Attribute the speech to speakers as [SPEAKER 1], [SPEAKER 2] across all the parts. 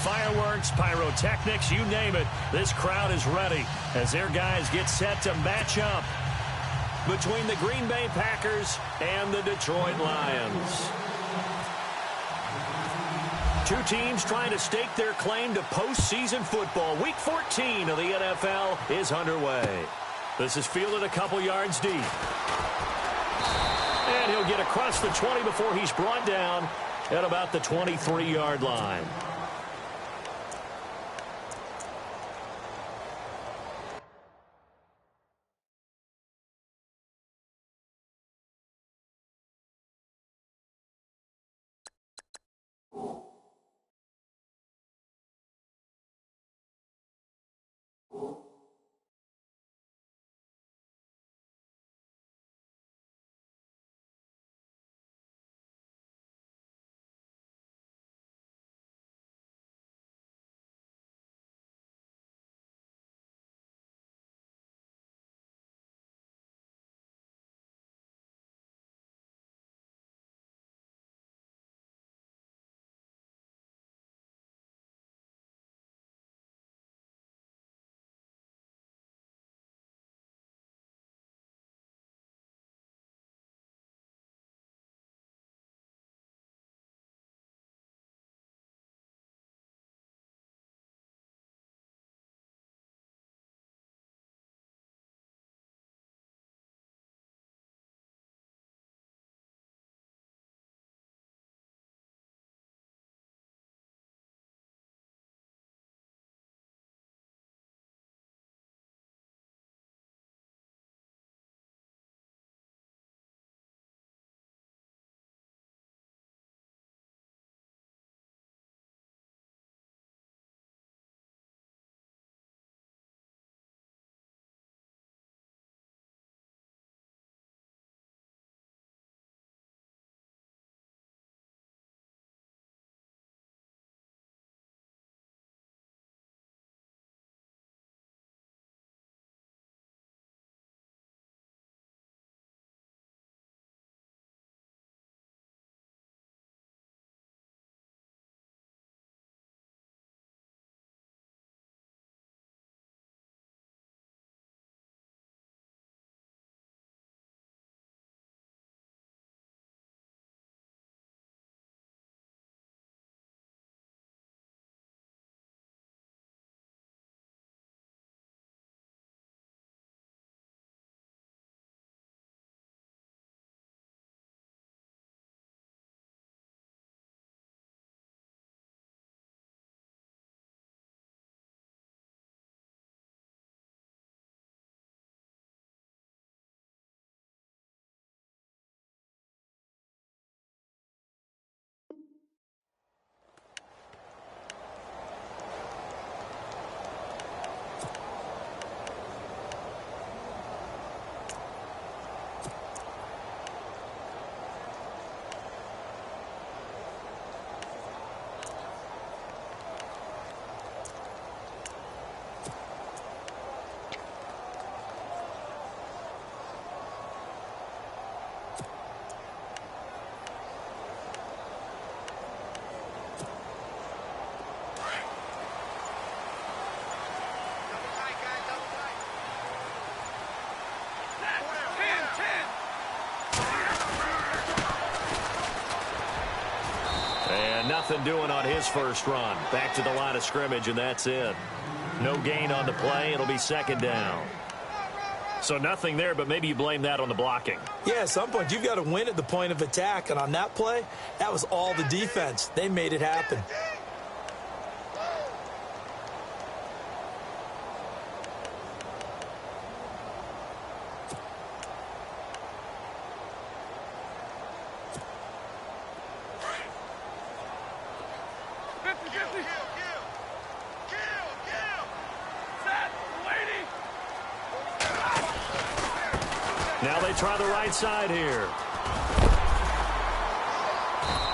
[SPEAKER 1] Fireworks, pyrotechnics, you name it. This crowd is ready as their guys get set to match up between the Green Bay Packers and the Detroit Lions. Two teams trying to stake their claim to postseason football. Week 14 of the NFL is underway. This is fielded a couple yards deep. And he'll get across the 20 before he's brought down at about the 23-yard line. Nothing doing on his first run. Back to the line of scrimmage, and that's it. No gain on the play. It'll be second down. So nothing there, but maybe you blame that on the blocking.
[SPEAKER 2] Yeah, at some point, you've got to win at the point of attack. And on that play, that was all the defense. They made it happen.
[SPEAKER 1] Now they try the right side here.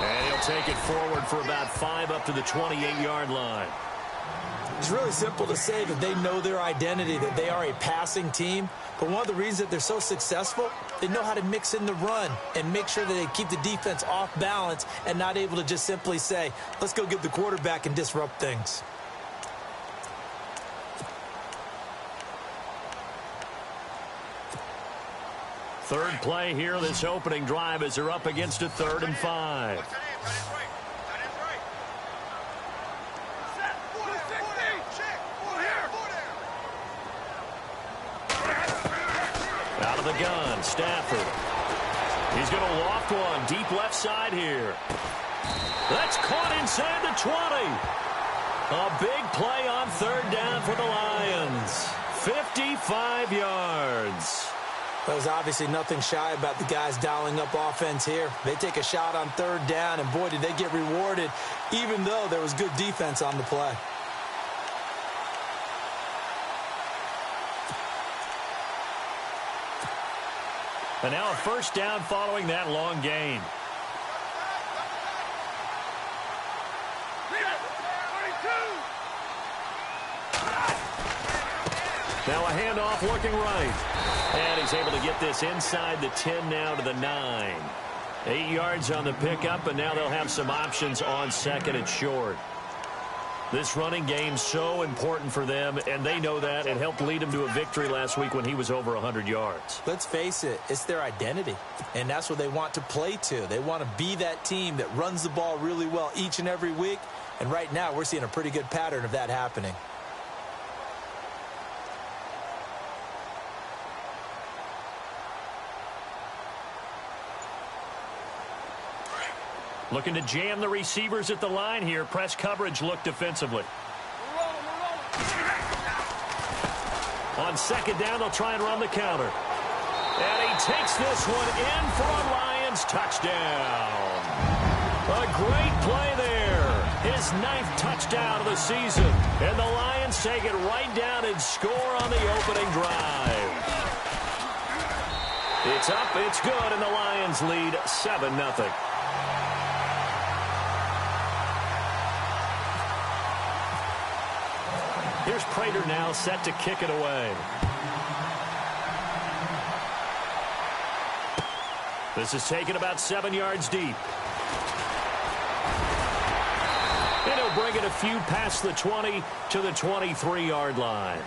[SPEAKER 1] And he'll take it forward for about 5 up to the 28-yard line.
[SPEAKER 2] It's really simple to say that they know their identity, that they are a passing team. But one of the reasons that they're so successful, they know how to mix in the run and make sure that they keep the defense off balance and not able to just simply say, let's go get the quarterback and disrupt things.
[SPEAKER 1] Third play here, this opening drive, as they're up against a 3rd and 5. Out of the gun, Stafford. He's going to loft one deep left side here. That's caught inside the 20. A big play on 3rd down for the Lions. 55 yards.
[SPEAKER 2] There's obviously nothing shy about the guys dialing up offense here. They take a shot on 3rd down, and boy, did they get rewarded, even though there was good defense on the play.
[SPEAKER 1] And now a 1st down following that long gain. Now a handoff looking right. And he's able to get this inside the 10 now to the 9. 8 yards on the pickup, and now they'll have some options on 2nd and short. This running game so important for them, and they know that. It helped lead them to a victory last week when he was over 100 yards.
[SPEAKER 2] Let's face it, it's their identity, and that's what they want to play to. They want to be that team that runs the ball really well each and every week, and right now we're seeing a pretty good pattern of that happening.
[SPEAKER 1] Looking to jam the receivers at the line here. Press coverage look defensively. On 2nd down, they'll try and run the counter. And he takes this one in for a Lions touchdown. A great play there. His 9th touchdown of the season. And the Lions take it right down and score on the opening drive. It's up, it's good, and the Lions lead 7-0. Here's Prater now set to kick it away. This is taken about 7 yards deep. And he'll bring it a few past the 20 to the 23-yard line.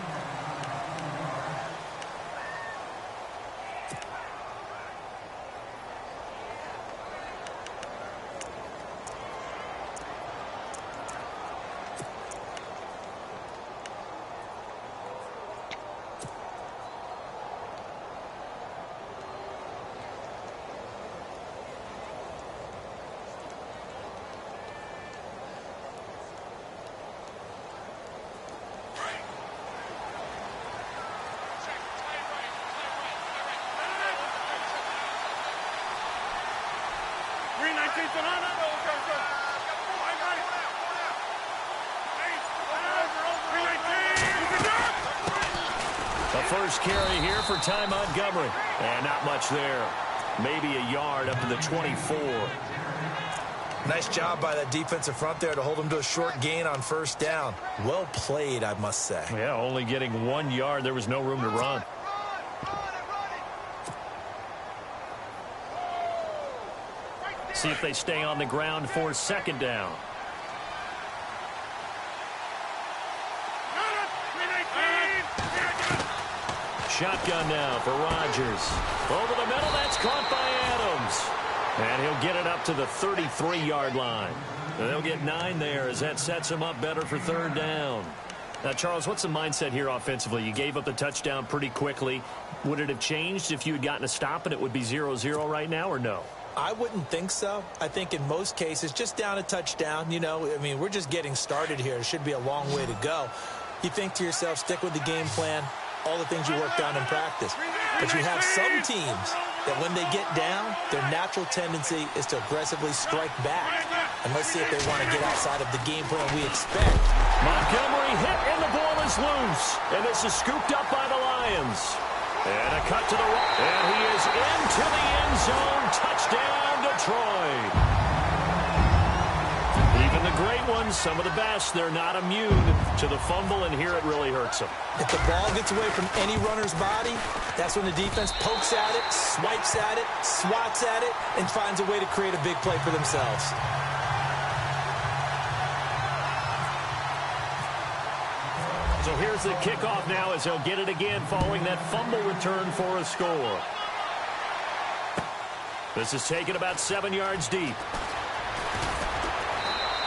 [SPEAKER 1] First carry here for Ty Montgomery. And not much there. Maybe a yard up to the 24.
[SPEAKER 2] Nice job by that defensive front there to hold him to a short gain on 1st down. Well played, I must say.
[SPEAKER 1] Yeah, only getting 1 yard. There was no room to run. See if they stay on the ground for 2nd down. Shotgun now for Rodgers. Over the middle, that's caught by Adams. And he'll get it up to the 33-yard line. And they'll get 9 there as that sets him up better for 3rd down. Now, Charles, what's the mindset here offensively? You gave up the touchdown pretty quickly. Would it have changed if you had gotten a stop and it would be 0-0 right now, or no?
[SPEAKER 2] I wouldn't think so. I think in most cases, just down a touchdown, you know, I mean, we're just getting started here. It should be a long way to go. You think to yourself, stick with the game plan, all the things you worked on in practice. But you have some teams that when they get down, their natural tendency is to aggressively strike back. And let's see if they want to get outside of the game plan we expect.
[SPEAKER 1] Montgomery hit and the ball is loose. And this is scooped up by the Lions. And a cut to the right. And he is into the end zone. Touchdown, Detroit. Even Even the great ones, some of the best, they're not immune to the fumble, and here it really hurts them.
[SPEAKER 2] If the ball gets away from any runner's body, that's when the defense pokes at it, swipes at it, swats at it, and finds a way to create a big play for themselves.
[SPEAKER 1] So here's the kickoff now as they'll get it again following that fumble return for a score. This is taken about 7 yards deep.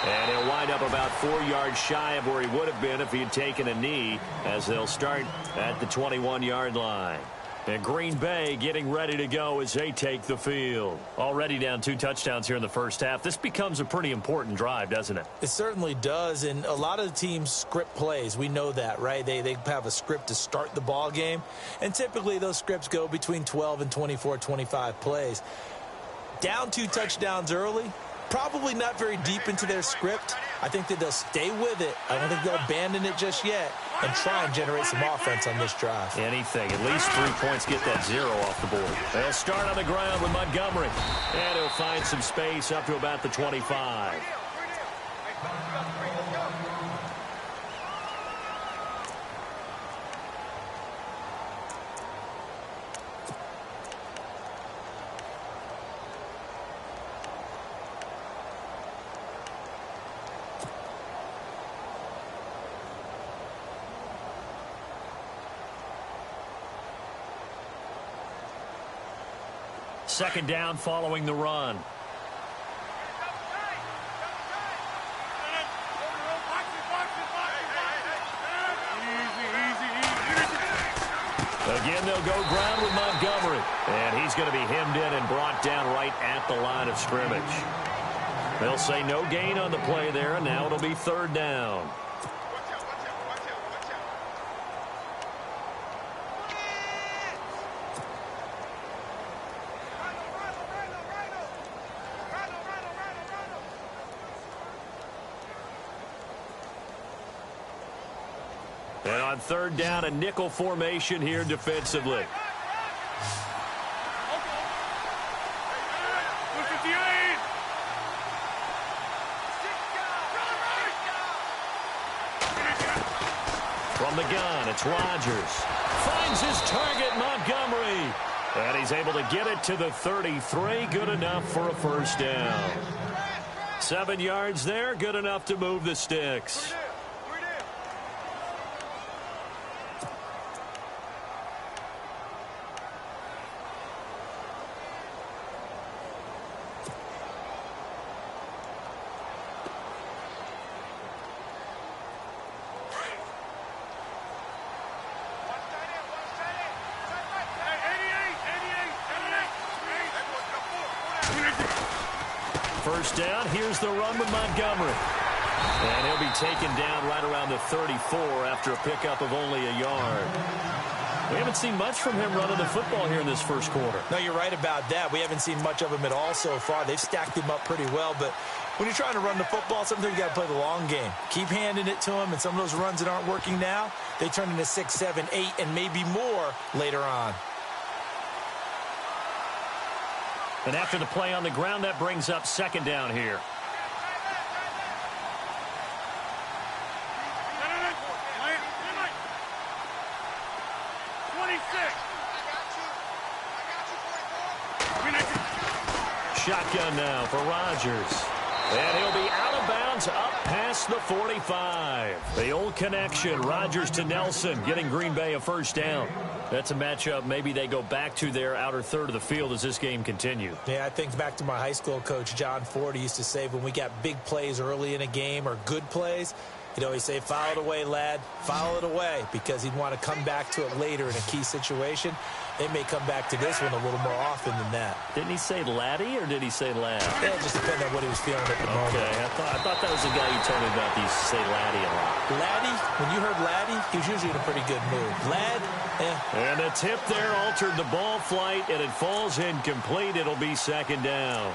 [SPEAKER 1] And he'll wind up about 4 yards shy of where he would have been if he had taken a knee, as they'll start at the 21-yard line. And Green Bay getting ready to go as they take the field. Already down 2 touchdowns here in the first half. This becomes a pretty important drive, doesn't it?
[SPEAKER 2] It certainly does, and a lot of the teams script plays. We know that, right? They have a script to start the ball game, and typically those scripts go between 12 and 24, 25 plays. Down 2 touchdowns early, probably not very deep into their script. I think that they'll stay with it. I don't think they'll abandon it just yet and try and generate some offense on this drive.
[SPEAKER 1] Anything. At least 3 points, get that 0 off the board. They'll start on the ground with Montgomery. And he'll find some space up to about the 25. Second down following the run. Again, they'll go ground with Montgomery. And he's going to be hemmed in and brought down right at the line of scrimmage. They'll say no gain on the play there, and now it'll be third down. And on third down, a nickel formation here defensively. From the gun, it's Rodgers. Finds his target, Montgomery. And he's able to get it to the 33. Good enough for a first down. 7 yards there, good enough to move the sticks. First down, here's the run with Montgomery. And he'll be taken down right around the 34 after a pickup of only a yard. We haven't seen much from him running the football here in this first quarter.
[SPEAKER 2] No, you're right about that. We haven't seen much of him at all so far. They've stacked him up pretty well, but when you're trying to run the football, sometimes you got to play the long game. Keep handing it to him, and some of those runs that aren't working now, they turn into 6, 7, 8, and maybe more later on.
[SPEAKER 1] And after the play on the ground, that brings up second down here. Shotgun now for Rodgers. And he'll be out of bounds up past the 45. The old connection, Rodgers to Nelson, getting Green Bay a first down. That's a matchup maybe they go back to their outer third of the field as this game continues.
[SPEAKER 2] Yeah, I think back to my high school coach, John Ford. He used to say when we got big plays early in a game or good plays, he'd always say, foul it away, lad, foul it away, because he'd want to come back to it later in a key situation. They may come back to this one a little more often than that.
[SPEAKER 1] Didn't he say laddie or did he say lad?
[SPEAKER 2] Yeah, it just depended on what he was feeling at the moment.
[SPEAKER 1] Okay, I thought that was the guy you told me about. He used to say laddie a lot.
[SPEAKER 2] Laddie, when you heard laddie, he was usually in a pretty good mood. Lad,
[SPEAKER 1] And a tip there altered the ball flight, and it falls incomplete. It'll be second down.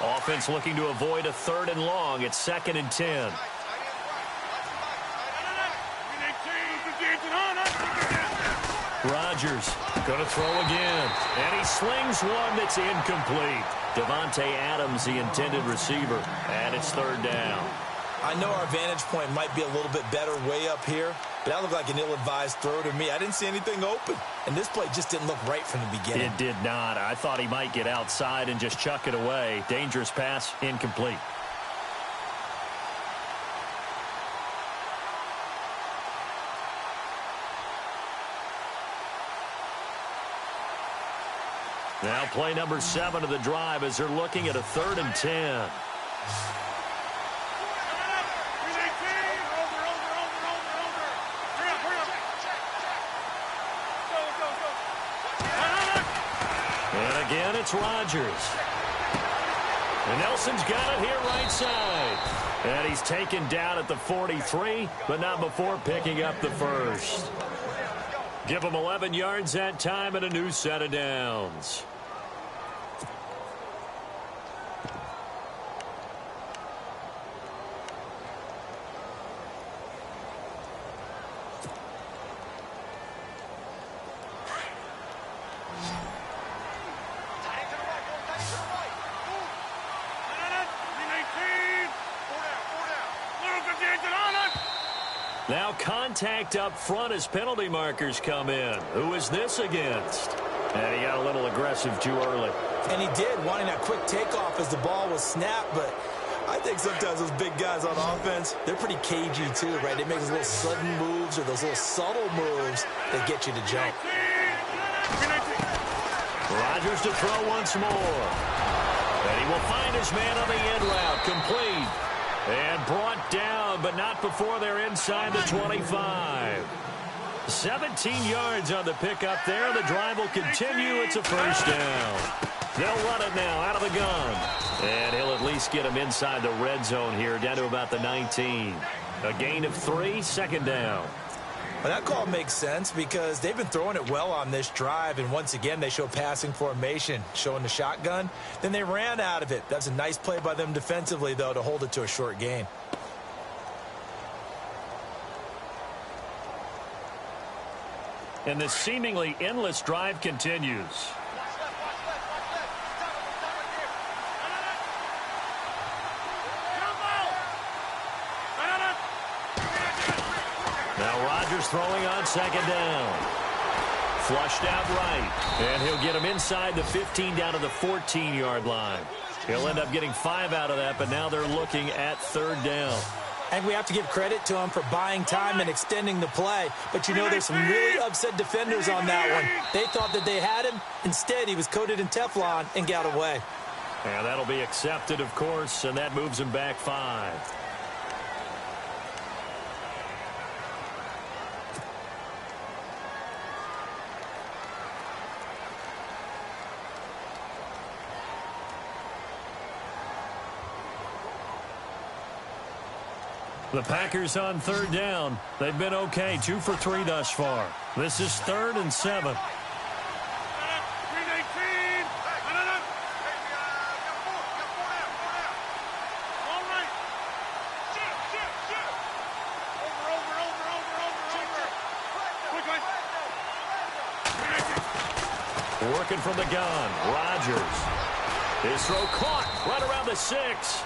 [SPEAKER 1] Offense looking to avoid a third and long. It's 2nd and 10. Rodgers. Going to throw again. And he slings one that's incomplete. Davante Adams, the intended receiver. And it's third down.
[SPEAKER 2] I know our vantage point might be a little bit better way up here, but that looked like an ill-advised throw to me. I didn't see anything open, and this play just didn't look right from the beginning.
[SPEAKER 1] It did not. I thought he might get outside and just chuck it away. Dangerous pass, incomplete. Now play number 7 of the drive as they're looking at a 3rd and 10. And again, it's Rodgers. And Nelson's got it here right side. And he's taken down at the 43, but not before picking up the first. Give him 11 yards that time and a new set of downs. Now contact up front as penalty markers come in. Who is this against? And he got a little aggressive too early.
[SPEAKER 2] And he did, wanting that quick takeoff as the ball was snapped, but I think sometimes those big guys on offense, they're pretty cagey too, right? They make those little sudden moves or those little subtle moves that get you to jump.
[SPEAKER 1] Rodgers to throw once more. And he will find his man on the end route, complete. And brought down, but not before they're inside the 25. 17 yards on the pickup there. The drive will continue. It's a first down. They'll run it now out of the gun. And he'll at least get him inside the red zone here, down to about the 19. A gain of 3, second down.
[SPEAKER 2] Well, that call makes sense because they've been throwing it well on this drive, and once again they show passing formation, showing the shotgun. Then they ran out of it. That's a nice play by them defensively, though, to hold it to a short gain.
[SPEAKER 1] And this seemingly endless drive continues. Now Rodgers throwing on second down. Flushed out right. And he'll get him inside the 15 down to the 14-yard line. He'll end up getting 5 out of that, but now they're looking at third down.
[SPEAKER 2] And we have to give credit to him for buying time and extending the play. But, you know, there's some really upset defenders on that one. They thought that they had him. Instead, he was coated in Teflon and got away.
[SPEAKER 1] And that'll be accepted, of course, and that moves him back 5. The Packers on third down. They've been okay, 2 for 3 thus far. This is 3rd and 7. Working from the gun, Rodgers. His throw caught right around the 6.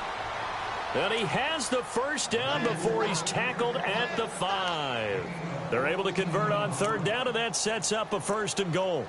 [SPEAKER 1] And he has the first down before he's tackled at the 5. They're able to convert on third down, and that sets up a 1st and goal.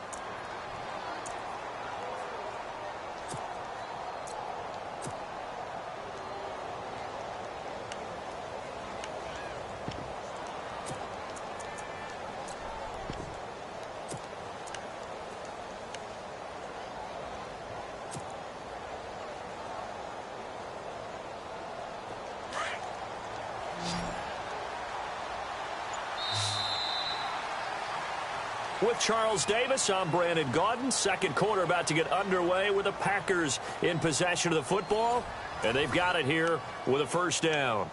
[SPEAKER 1] With Charles Davis, I'm Brandon Gaudin. Second quarter about to get underway with the Packers in possession of the football. And they've got it here with a first down.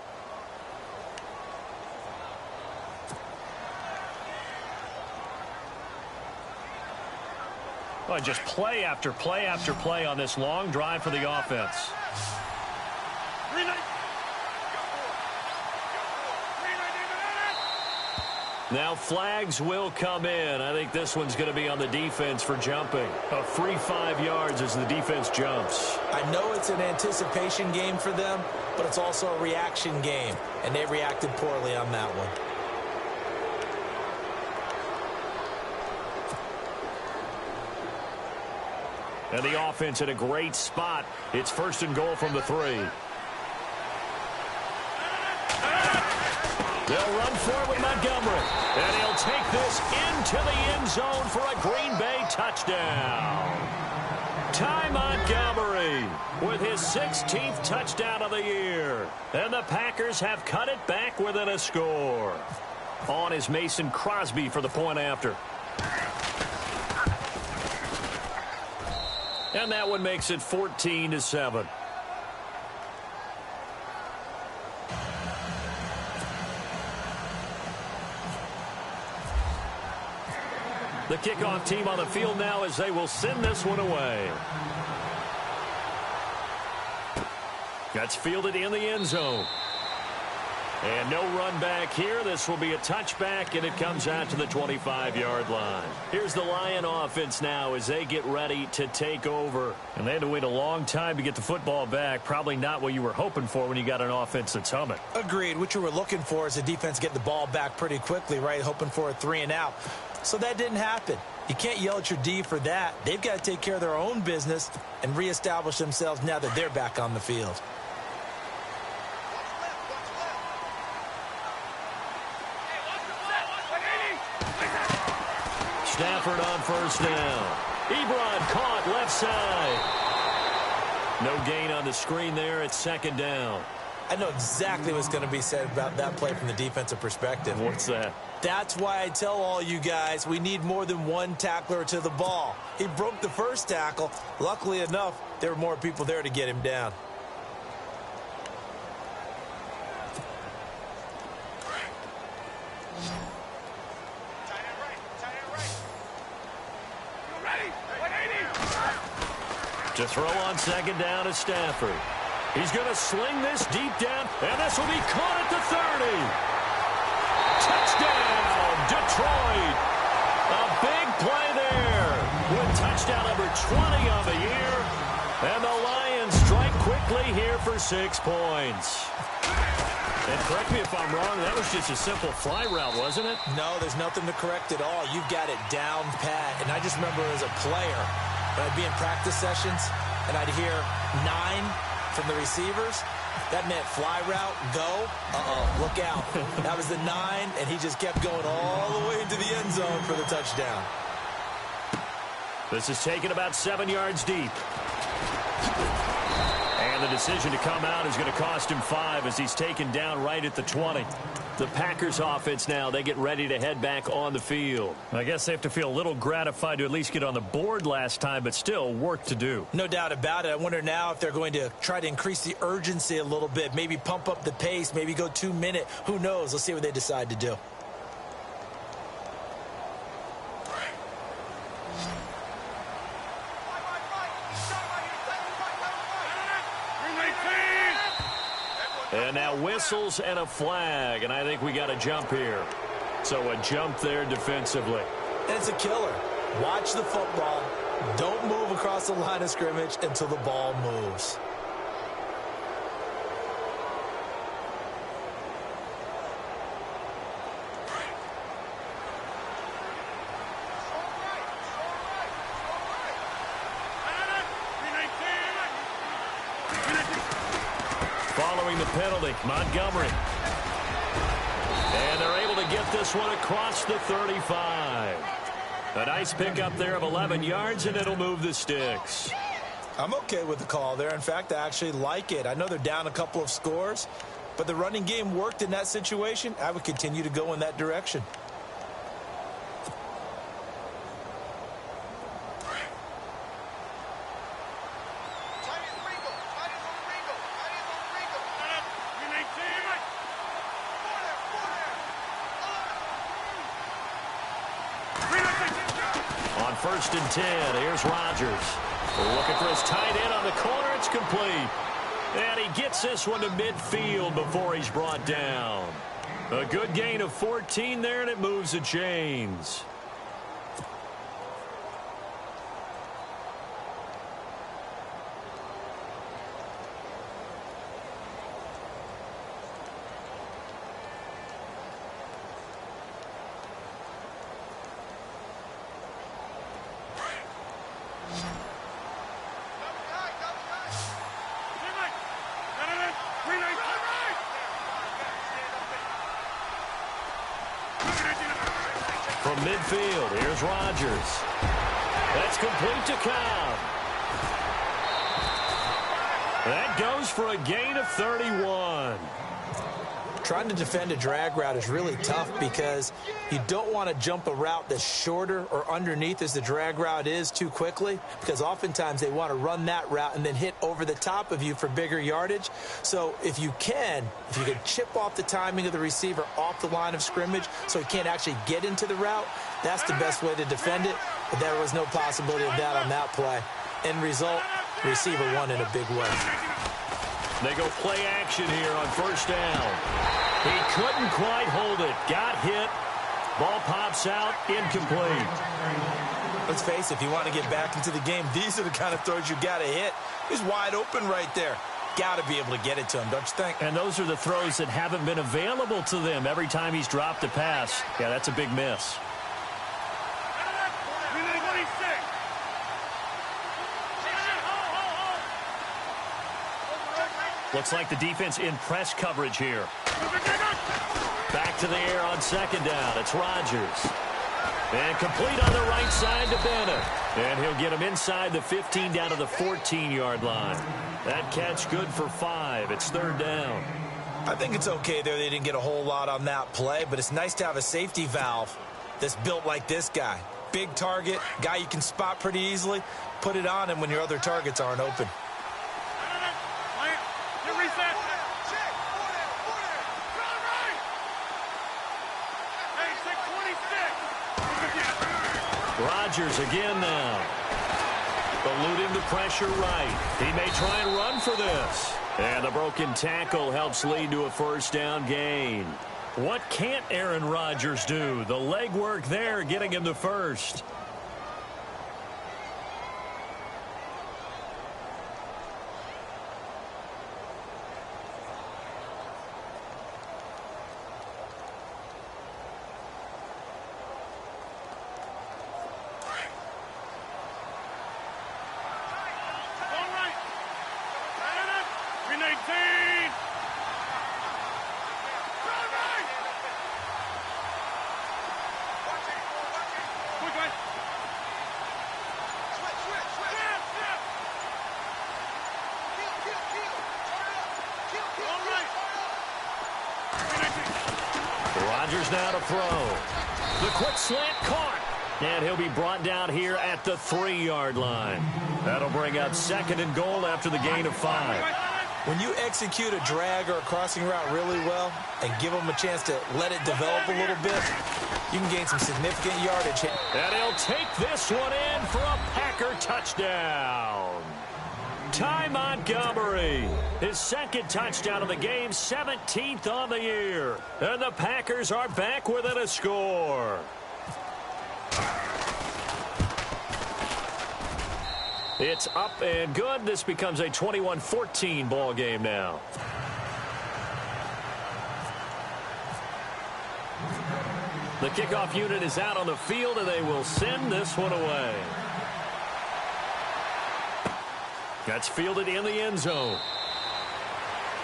[SPEAKER 1] Well, just play after play after play on this long drive for the offense. Now flags will come in. I think this one's going to be on the defense for jumping. A free 5 yards as the defense jumps.
[SPEAKER 2] I know it's an anticipation game for them, but it's also a reaction game, and they reacted poorly on that one.
[SPEAKER 1] And the offense in a great spot. It's 1st and goal from the 3. They'll run for it with Montgomery. And he'll take this into the end zone for a Green Bay touchdown. Ty Montgomery with his 16th touchdown of the year. And the Packers have cut it back within a score. On is Mason Crosby for the point after. And that one makes it 14-7. The kickoff team on the field now as they will send this one away. That's fielded in the end zone. And no run back here. This will be a touchback, and it comes out to the 25-yard line. Here's the Lion offense now as they get ready to take over. And they had to wait a long time to get the football back. Probably not what you were hoping for when you got an offense that's humming.
[SPEAKER 2] Agreed. What you were looking for is a defense getting the ball back pretty quickly, right? Hoping for a 3-and-out. So that didn't happen. You can't yell at your D for that. They've got to take care of their own business and reestablish themselves now that they're back on the field.
[SPEAKER 1] Stafford on 1st down. Ebron caught left side. No gain on the screen there. It's 2nd down.
[SPEAKER 2] I know exactly what's going to be said about that play from the defensive perspective.
[SPEAKER 1] What's that?
[SPEAKER 2] That's why I tell all you guys we need more than one tackler to the ball. He broke the first tackle. Luckily enough, there were more people there to get him down.
[SPEAKER 1] To throw on 2nd down is Stafford. He's going to sling this deep down, and this will be caught at the 30. Touchdown, Detroit. A big play there with touchdown number 20 on the year. And the Lions strike quickly here for 6 points. And correct me if I'm wrong, that was just a simple fly route, wasn't it?
[SPEAKER 2] No, there's nothing to correct at all. You've got it down pat. And I just remember as a player, when I'd be in practice sessions and I'd hear 9 from the receivers, that meant fly route, go, look out. That was the 9, and he just kept going all the way into the end zone for the touchdown.
[SPEAKER 1] This is taken about 7 yards deep. And the decision to come out is going to cost him 5 as he's taken down right at the 20. The Packers offense now, they get ready to head back on the field. I guess they have to feel a little gratified to at least get on the board last time, but still work to do.
[SPEAKER 2] No doubt about it. I wonder now if they're going to try to increase the urgency a little bit, maybe pump up the pace, maybe go 2-minute. Who knows? Let's see what they decide to do.
[SPEAKER 1] And now whistles and a flag, and I think we got a jump here. So a jump there defensively.
[SPEAKER 2] And it's a killer. Watch the football. Don't move across the line of scrimmage until the ball moves.
[SPEAKER 1] Following the penalty, Montgomery. And they're able to get this one across the 35. A nice pickup there of 11 yards, and it'll move the sticks.
[SPEAKER 2] I'm okay with the call there. In fact, I actually like it. I know they're down a couple of scores, but the running game worked in that situation. I would continue to go in that direction.
[SPEAKER 1] On 1st and 10, here's Rodgers. They're looking for his tight end on the corner. It's complete. And he gets this one to midfield before he's brought down. A good gain of 14 there, and it moves the chains. From midfield, here's Rodgers. That's complete to Cobb. That goes for a gain of 31.
[SPEAKER 2] Trying to defend a drag route is really tough because you don't want to jump a route that's shorter or underneath as the drag route is too quickly, because oftentimes they want to run that route and then hit over the top of you for bigger yardage. So if you can chip off the timing of the receiver off the line of scrimmage so he can't actually get into the route, that's the best way to defend it. But there was no possibility of that on that play. End result, receiver won in a big way.
[SPEAKER 1] They go play action here on first down. He couldn't quite hold it. Got hit. Ball pops out. Incomplete.
[SPEAKER 2] Let's face it, if you want to get back into the game, these are the kind of throws you got to hit. He's wide open right there. Got to be able to get it to him, don't you think?
[SPEAKER 1] And those are the throws that haven't been available to them every time he's dropped a pass. Yeah, that's a big miss. Looks like the defense in press coverage here. Back to the air on second down. It's Rodgers. And complete on the right side to Bennett. And he'll get him inside the 15 down to the 14-yard line. That catch good for 5. It's third down.
[SPEAKER 2] I think it's okay there. They didn't get a whole lot on that play, but it's nice to have a safety valve that's built like this guy. Big target, guy you can spot pretty easily. Put it on him when your other targets aren't open.
[SPEAKER 1] Rodgers again now. Eluding the pressure right. He may try and run for this. And the broken tackle helps lead to a first down gain. What can't Aaron Rodgers do? The legwork there getting him the first. Rodgers now to throw. The quick slant caught. And he'll be brought down here at the 3-yard line. That'll bring up second and goal after the gain of 5.
[SPEAKER 2] When you execute a drag or a crossing route really well and give them a chance to let it develop a little bit, you can gain some significant yardage.
[SPEAKER 1] And he'll take this one in for a Packer touchdown. Ty Montgomery, his second touchdown of the game, 17th on the year. And the Packers are back within a score. It's up and good. This becomes a 21-14 ball game now. The kickoff unit is out on the field, and they will send this one away. That's fielded in the end zone.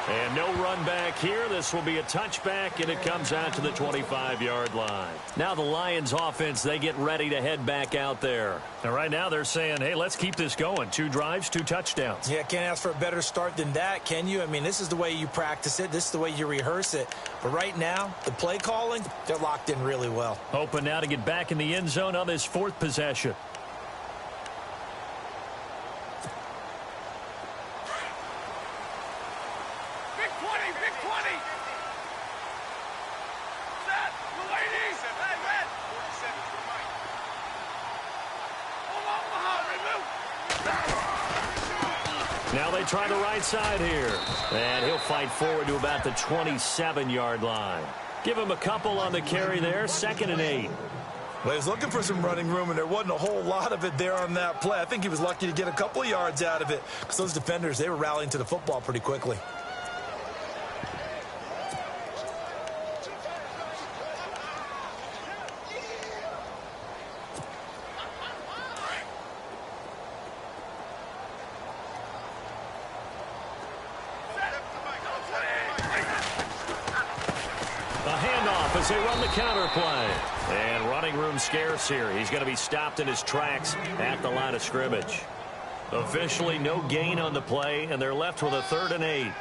[SPEAKER 1] And no run back here. This will be a touchback, and it comes out to the 25-yard line. Now the Lions offense, they get ready to head back out there. And right now they're saying, hey, let's keep this going. 2 drives, 2 touchdowns.
[SPEAKER 2] Yeah, can't ask for a better start than that, can you? I mean, this is the way you practice it. This is the way you rehearse it. But right now, the play calling, they're locked in really well.
[SPEAKER 1] Hoping now to get back in the end zone on this 4th possession. Now they try the right side here. And he'll fight forward to about the 27-yard line. Give him a couple on the carry there, 2nd and 8.
[SPEAKER 3] Well, he was looking for some running room, and there wasn't a whole lot of it there on that play. I think he was lucky to get a couple of yards out of it because those defenders, they were rallying to the football pretty quickly.
[SPEAKER 1] As they run the counter play. And running room scarce here. He's going to be stopped in his tracks at the line of scrimmage. Officially no gain on the play, and they're left with a 3rd and 8.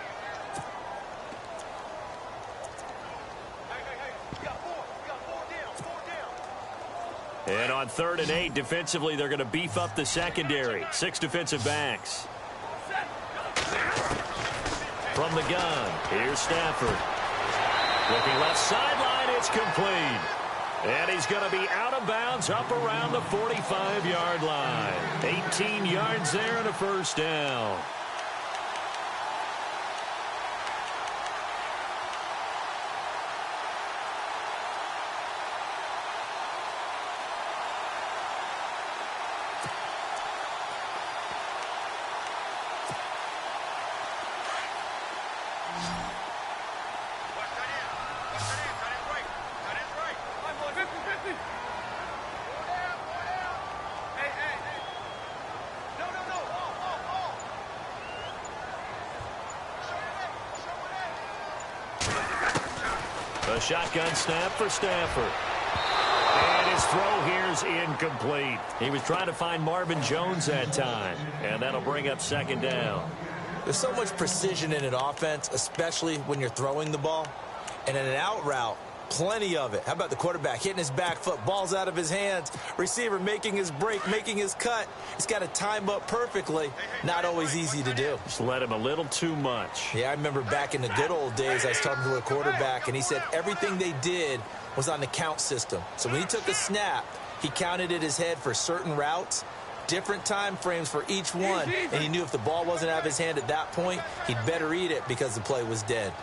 [SPEAKER 1] And on 3rd and 8, defensively, they're going to beef up the secondary. 6 defensive backs. From the gun, here's Stafford. Looking left sideline, it's complete. And he's going to be out of bounds up around the 45-yard line. 18 yards there and a 1st down. A shotgun snap for Stafford. And his throw here is incomplete. He was trying to find Marvin Jones that time. And that'll bring up 2nd down.
[SPEAKER 2] There's so much precision in an offense, especially when you're throwing the ball. And in an out route, plenty of it. How about the quarterback hitting his back foot, balls out of his hands, receiver making his break, making his cut. He's got to time up perfectly. Not always easy to do.
[SPEAKER 1] Just let him a little too much.
[SPEAKER 2] Yeah, I remember back in the good old days, I was talking to a quarterback, and he said everything they did was on the count system. So when he took a snap, he counted in his head for certain routes, different time frames for each one, and he knew if the ball wasn't out of his hand at that point, he'd better eat it because the play was dead.